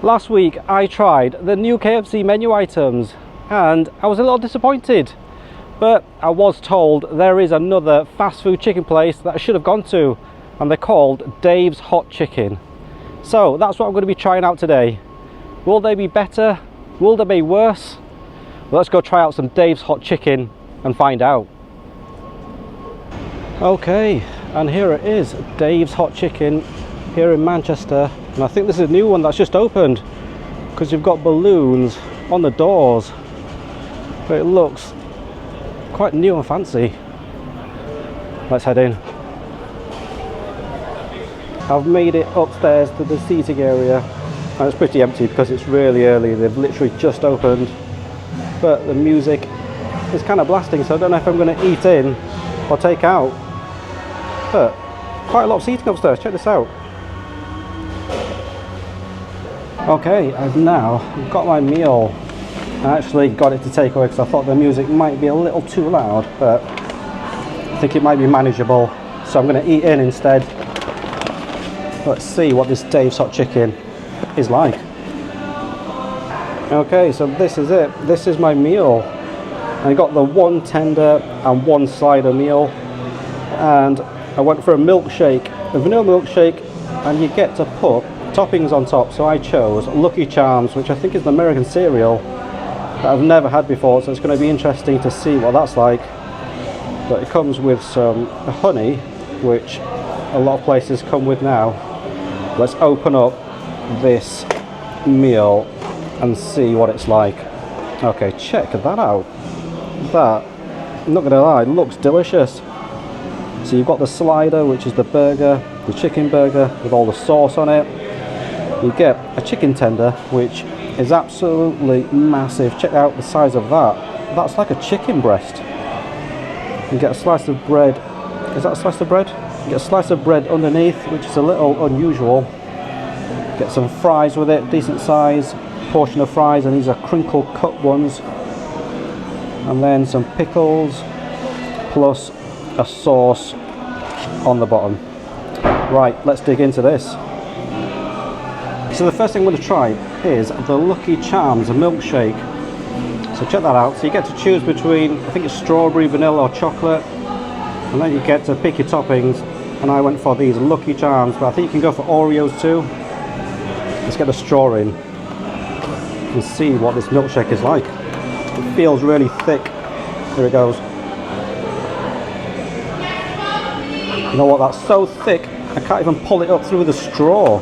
Last week I tried the new KFC menu items and I was a little disappointed, but I was told there is another fast food chicken place that I should have gone to, and they're called Dave's Hot Chicken. So that's what I'm going to be trying out today. Will they be better? Will they be worse? Well, let's go try out some Dave's Hot Chicken and find out. Okay, and here it is, Dave's Hot Chicken here in Manchester, and I think this is a new one that's just opened because you've got balloons on the doors, but it looks quite new and fancy. Let's head in. I've made it upstairs to the seating area and it's pretty empty because it's really early. They've literally just opened, but the music is kind of blasting, so I don't know if I'm going to eat in or take out, but quite a lot of seating upstairs. Check this out. Okay, I've now got my meal. I actually got it to take away because I thought the music might be a little too loud, but I think it might be manageable, so I'm going to eat in instead. Let's see what this Dave's Hot Chicken is like. Okay, so this is it. This is my meal. I got the one tender and one slider meal, and I went for a milkshake, a vanilla milkshake, and you get to put toppings on top. So I chose Lucky Charms, which I think is an American cereal that I've never had before, so it's going to be interesting to see what that's like. But it comes with some honey, which a lot of places come with now. Let's open up this meal and see what it's like. Okay, check that out. That, I'm not gonna lie, looks delicious. So you've got the slider, which is the burger, the chicken burger with all the sauce on it. You get a chicken tender, which is absolutely massive. Check out the size of that. That's like a chicken breast. You get a slice of bread. Is that a slice of bread? You get a slice of bread underneath, which is a little unusual. Get some fries with it, decent size portion of fries, and these are crinkle cut ones. And then some pickles, plus a sauce on the bottom. Right, let's dig into this. So the first thing I'm going to try is the Lucky Charms milkshake. So check that out. So you get to choose between, I think it's strawberry, vanilla or chocolate, and then you get to pick your toppings, and I went for these Lucky Charms, but I think you can go for Oreos too. Let's get the straw in and see what this milkshake is like. It feels really thick. Here it goes. You know what, that's so thick I can't even pull it up through the straw.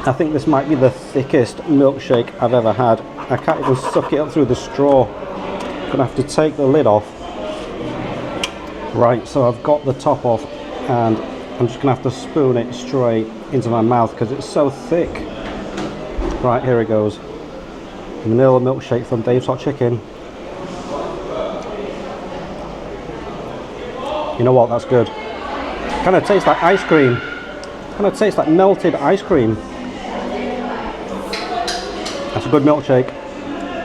I think this might be the thickest milkshake I've ever had. I can't even suck it up through the straw. Gonna have to take the lid off. Right, so I've got the top off and I'm just gonna have to spoon it straight into my mouth because it's so thick. Right, here it goes. Vanilla milkshake from Dave's Hot Chicken. You know what, that's good. Kind of tastes like ice cream. Kind of tastes like melted ice cream. That's a good milkshake.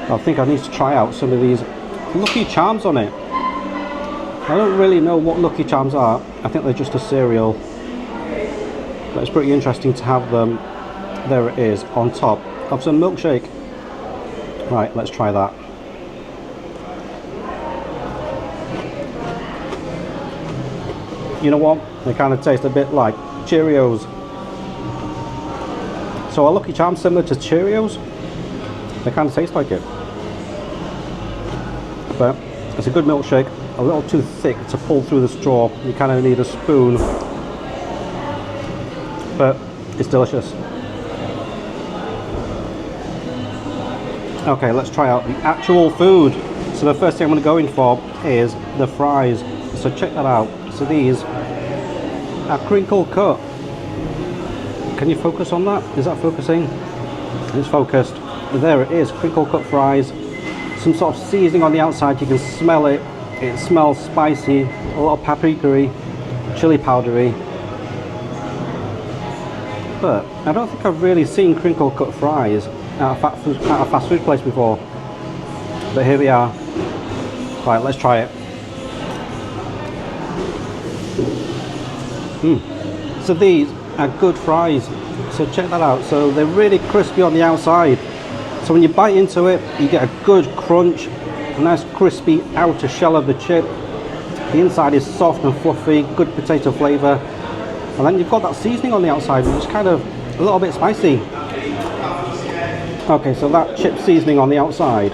I think I need to try out some of these Lucky Charms on it. I don't really know what Lucky Charms are. I think they're just a cereal. But it's pretty interesting to have them, there it is, on top of some milkshake. Right, let's try that. You know what? They kind of taste a bit like Cheerios. So are Lucky Charms similar to Cheerios? They kind of taste like it. But it's a good milkshake. A little too thick to pull through the straw. You kind of need a spoon. But it's delicious. Okay, let's try out the actual food. So the first thing I'm going to go in for is the fries. So check that out. So these are crinkle cut. Can you focus on that? Is that focusing? It's focused. There it is, crinkle cut fries. Some sort of seasoning on the outside. You can smell it. It smells spicy, a lot of paprika-y, chili powdery. But I don't think I've really seen crinkle cut fries at a fast food place before. But here we are. Right, let's try it. So these are good fries. So check that out. So they're really crispy on the outside. So when you bite into it, you get a good crunch, a nice crispy outer shell of the chip. The inside is soft and fluffy, good potato flavour. And then you've got that seasoning on the outside, which is kind of a little bit spicy. Okay, so that chip seasoning on the outside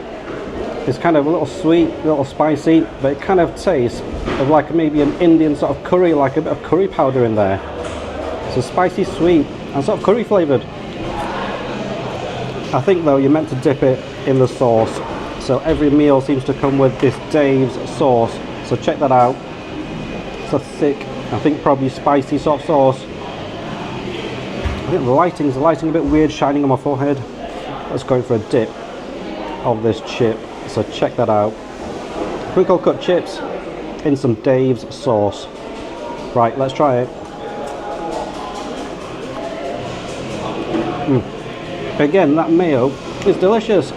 is kind of a little sweet, a little spicy, but it kind of tastes of like maybe an Indian sort of curry, like a bit of curry powder in there. So spicy, sweet, and sort of curry flavoured. I think though you're meant to dip it in the sauce. So every meal seems to come with this Dave's sauce. So check that out. It's a thick, I think probably spicy sort of sauce. I think the lighting a bit weird, shining on my forehead. Let's go for a dip of this chip. So check that out. Crinkle cut chips in some Dave's sauce. Right, let's try it. Again, that mayo is delicious.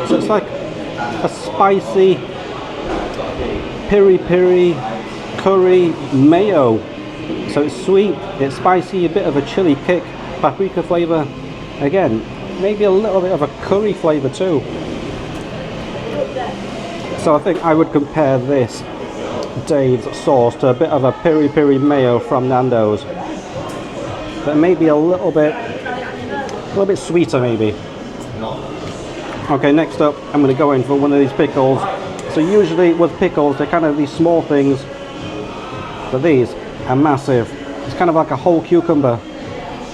So it's like a spicy piri-piri curry mayo. So it's sweet, it's spicy, a bit of a chili kick, paprika flavour. Again, maybe a little bit of a curry flavour too. So I think I would compare this Dave's sauce to a bit of a piri-piri mayo from Nando's. But maybe a little bit sweeter maybe. Okay, next up I'm going to go in for one of these pickles. So usually with pickles they're kind of these small things, but these are massive. It's kind of like a whole cucumber.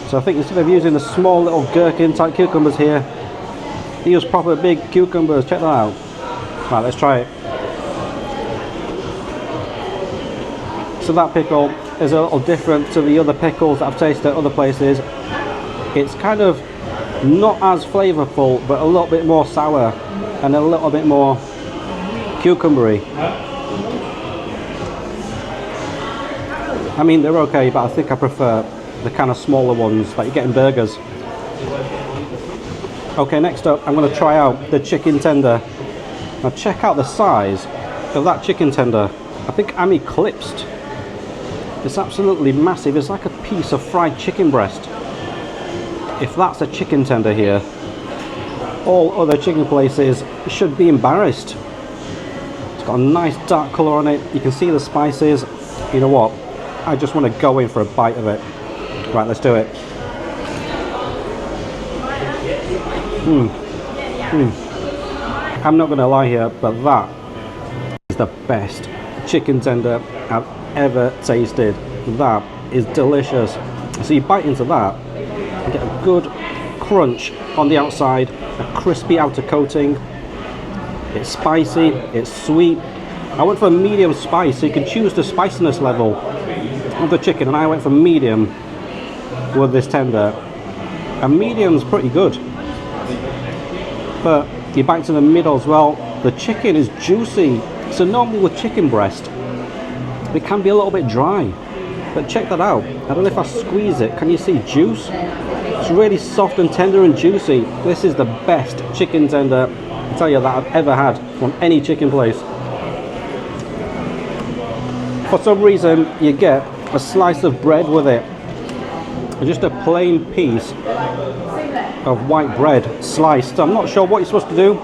So I think instead of using the small little gherkin type cucumbers here, they use proper big cucumbers. Check that out. Right, let's try it. So that pickle is a little different to the other pickles that I've tasted at other places. It's kind of not as flavourful, but a little bit more sour and a little bit more cucumbery. I mean, they're okay, but I think I prefer the kind of smaller ones that you get in burgers. Okay, next up I'm going to try out the chicken tender. Now check out the size of that chicken tender. I think I'm eclipsed. It's absolutely massive. It's like a piece of fried chicken breast. If that's a chicken tender here, all other chicken places should be embarrassed. It's got a nice dark colour on it. You can see the spices. You know what? I just want to go in for a bite of it. Right, let's do it. I'm not going to lie here, but that is the best chicken tender I've ever tasted. That is delicious. So you bite into that, you get a good crunch on the outside, a crispy outer coating. It's spicy, it's sweet. I went for a medium spice, so you can choose the spiciness level of the chicken, and I went for medium with this tender. And medium's pretty good. But you bite to the middle as well. The chicken is juicy. So normally with chicken breast, it can be a little bit dry. But check that out. I don't know if I squeeze it. Can you see juice? It's really soft and tender and juicy. This is the best chicken tender, I tell you, that I've ever had from any chicken place. For some reason, you get a slice of bread with it. Just a plain piece of white bread sliced. I'm not sure what you're supposed to do.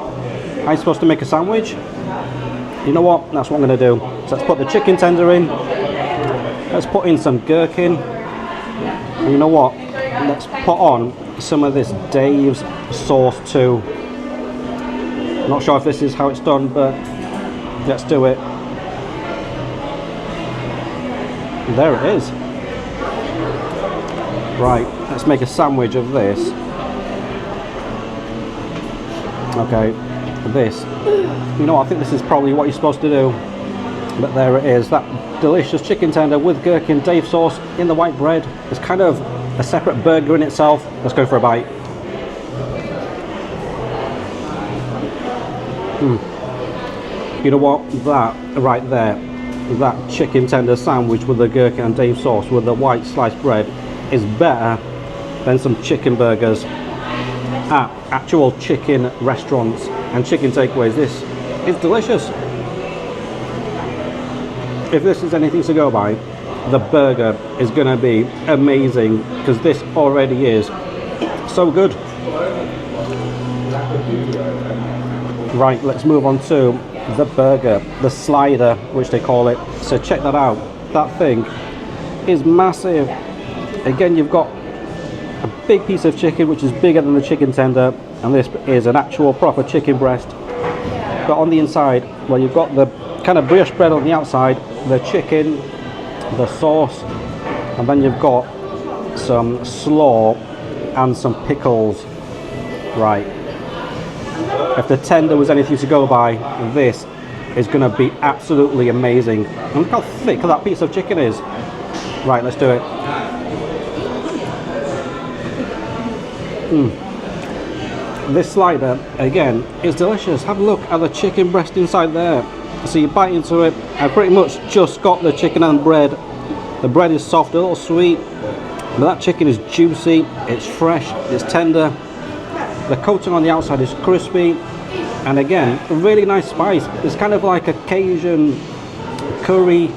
I'm supposed to make a sandwich. You know what? That's what I'm going to do. So let's put the chicken tender in. Let's put in some gherkin. And you know what? Let's put on some of this Dave's sauce too. Not sure if this is how it's done, but let's do it. There it is. Right, let's make a sandwich of this. Okay, this. You know what, I think this is probably what you're supposed to do. But there it is, that delicious chicken tender with gherkin Dave sauce in the white bread. It's kind of a separate burger in itself. Let's go for a bite. You know what, that right there, that chicken tender sandwich with the gherkin and Dave sauce with the white sliced bread is better than some chicken burgers at actual chicken restaurants and chicken takeaways. This is delicious. If this is anything to go by, the burger is going to be amazing, because this already is so good. Right, let's move on to the burger, the slider, which they call it. So check that out. That thing is massive. Again, you've got a big piece of chicken, which is bigger than the chicken tender, and this is an actual proper chicken breast. But on the inside, well, you've got the kind of brioche bread on the outside, the chicken, the sauce, and then you've got some slaw and some pickles. Right, if the tender was anything to go by, this is going to be absolutely amazing. And look how thick that piece of chicken is. Right, let's do it. This slider, again, is delicious. Have a look at the chicken breast inside there. So you bite into it. I pretty much just got the chicken and bread. The bread is soft, a little sweet, but that chicken is juicy, it's fresh, it's tender. The coating on the outside is crispy, and again, a really nice spice. It's kind of like a Cajun curry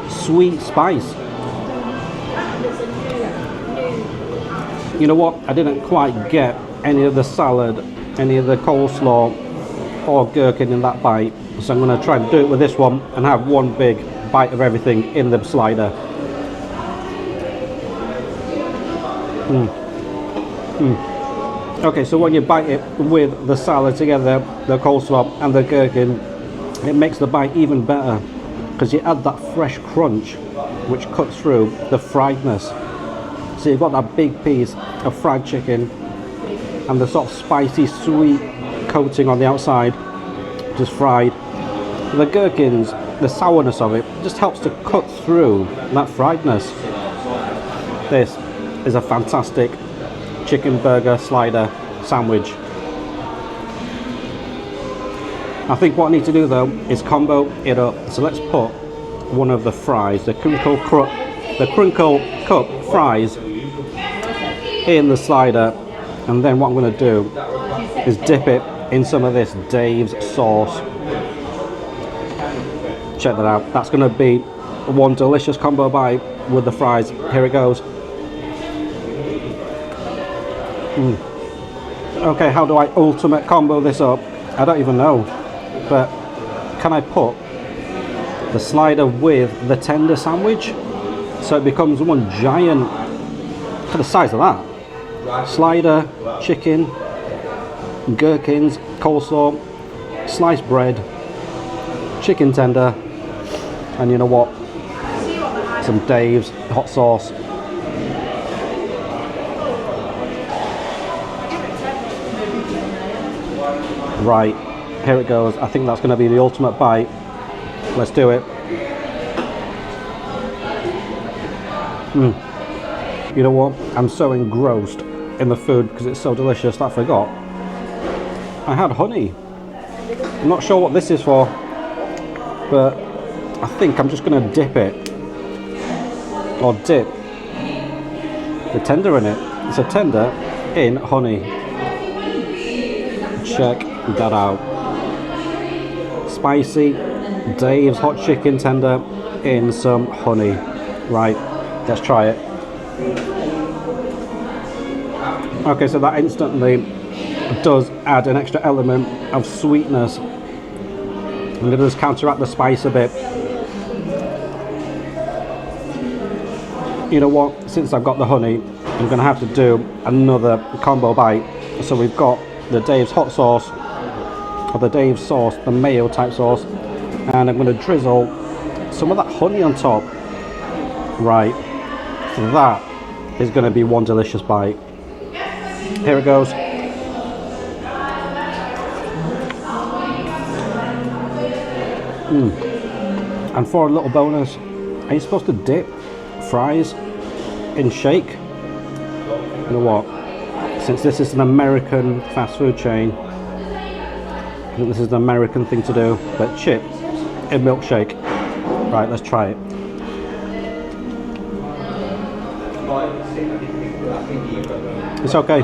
sweet spice. You know what? I didn't quite get any of the salad, any of the coleslaw or gherkin in that bite, so I'm going to try and do it with this one and have one big bite of everything in the slider. Okay, so when you bite it with the salad together, the coleslaw and the gherkin, it makes the bite even better, because you add that fresh crunch which cuts through the friedness. So you've got that big piece of fried chicken and the sort of spicy sweet coating on the outside, just fried. The gherkins, the sourness of it, just helps to cut through that friedness. This is a fantastic chicken burger slider sandwich. I think what I need to do though is combo it up. So let's put one of the fries, the crinkle cut fries, in the slider, and then what I'm going to do is dip it in some of this Dave's sauce. Check that out. That's going to be one delicious combo bite with the fries. Here it goes. Okay, how do I ultimate combo this up? I don't even know, but can I put the slider with the tender sandwich so it becomes one giant, for the size of that, slider, chicken, gherkins, coleslaw, sliced bread, chicken tender, and you know what, some Dave's hot sauce. Right, here it goes. I think that's going to be the ultimate bite. Let's do it. You know what? I'm so engrossed in the food because it's so delicious that I forgot I had honey. I'm not sure what this is for, but I think I'm just going to dip it, or dip the tender in it. It's a tender in honey. Check that out. Spicy Dave's hot chicken tender in some honey. Right, let's try it. Okay, so that instantly does add an extra element of sweetness, and it does counteract the spice a bit. You know what, since I've got the honey, I'm going to have to do another combo bite. So we've got the Dave's hot sauce, or the Dave's sauce, the mayo type sauce, and I'm going to drizzle some of that honey on top. Right, so that is going to be one delicious bite. Here it goes. And for a little bonus, are you supposed to dip fries in shake? You know what, since this is an American fast food chain, I think this is an American thing to do, but chips in milkshake. Right, let's try it. It's okay.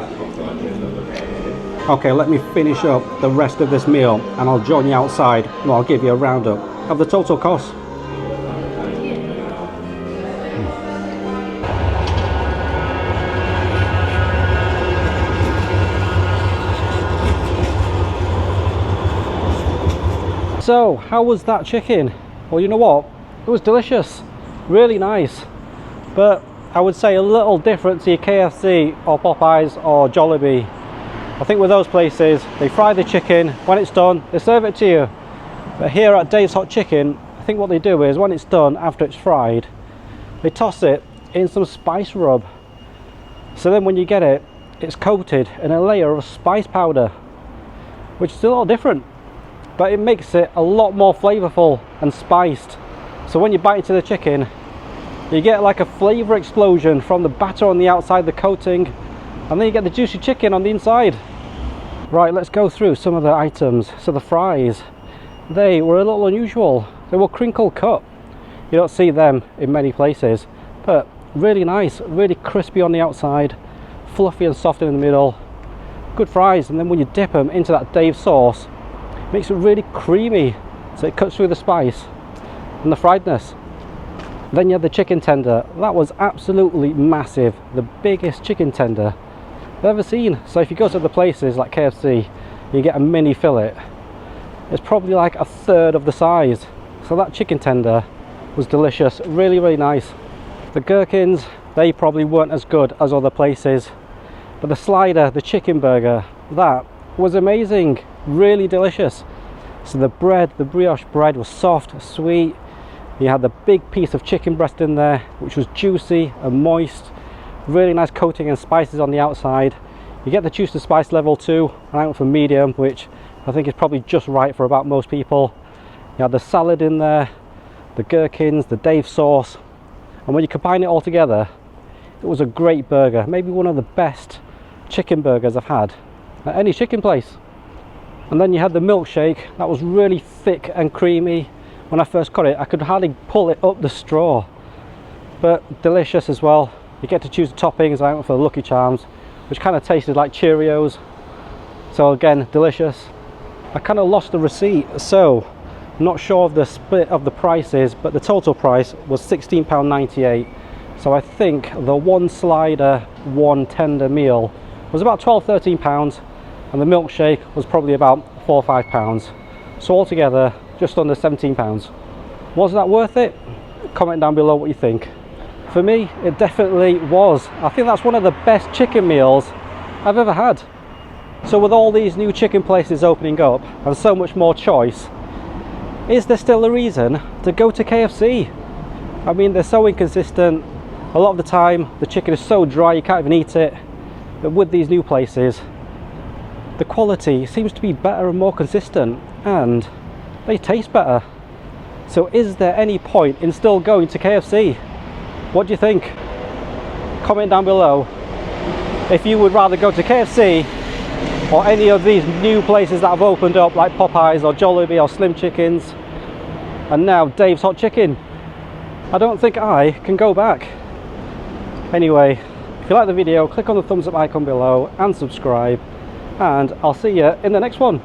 Okay, let me finish up the rest of this meal and I'll join you outside, and I'll give you a roundup of the total cost. So how was that chicken? Well, you know what, it was delicious, really nice, but I would say a little different to your KFC or Popeyes or Jollibee. I think with those places, they fry the chicken, when it's done they serve it to you. But here at Dave's Hot Chicken, I think what they do is when it's done, after it's fried, they toss it in some spice rub. So then when you get it, it's coated in a layer of spice powder, which is a little different, but it makes it a lot more flavorful and spiced. So when you bite into the chicken, you get like a flavor explosion from the batter on the outside, the coating, and then you get the juicy chicken on the inside. Right, let's go through some of the items. So the fries, they were a little unusual. They were crinkle cut. You don't see them in many places, but really nice, really crispy on the outside, fluffy and soft in the middle. Good fries. And then when you dip them into that Dave sauce, it makes it really creamy, so it cuts through the spice and the friedness. Then you have the chicken tender. That was absolutely massive, the biggest chicken tender I've ever seen. So if you go to the places like KFC, you get a mini fillet, it's probably like a third of the size. So that chicken tender was delicious, really, really nice. The gherkins, they probably weren't as good as other places, but the slider, the chicken burger, that was amazing, really delicious. So the bread, the brioche bread was soft, sweet. You had the big piece of chicken breast in there, which was juicy and moist, really nice coating and spices on the outside. You get the juice to spice level too, and I went for medium, which I think is probably just right for about most people. You had the salad in there, the gherkins, the Dave sauce, and when you combine it all together, it was a great burger, maybe one of the best chicken burgers I've had at any chicken place. And then you had the milkshake, that was really thick and creamy. When I first got it, I could hardly pull it up the straw, but delicious as well. You get to choose the toppings. I went for the Lucky Charms, which kind of tasted like Cheerios, so again, delicious. I kind of lost the receipt, so I'm not sure of the split of the prices, but the total price was £16.98. So I think the one slider, one tender meal was about £12–13, and the milkshake was probably about £4 or £5. So altogether, just under £17. Was that worth it? Comment down below what you think. For me, it definitely was. I think that's one of the best chicken meals I've ever had. So with all these new chicken places opening up and so much more choice, is there still a reason to go to KFC? I mean, they're so inconsistent. A lot of the time, the chicken is so dry you can't even eat it. But with these new places, the quality seems to be better and more consistent, and they taste better. So is there any point in still going to KFC? What do you think? Comment down below if you would rather go to KFC or any of these new places that have opened up like Popeyes or Jollibee or Slim Chickens, and now Dave's Hot Chicken. I don't think I can go back. Anyway, if you like the video, click on the thumbs up icon below and subscribe, and I'll see you in the next one.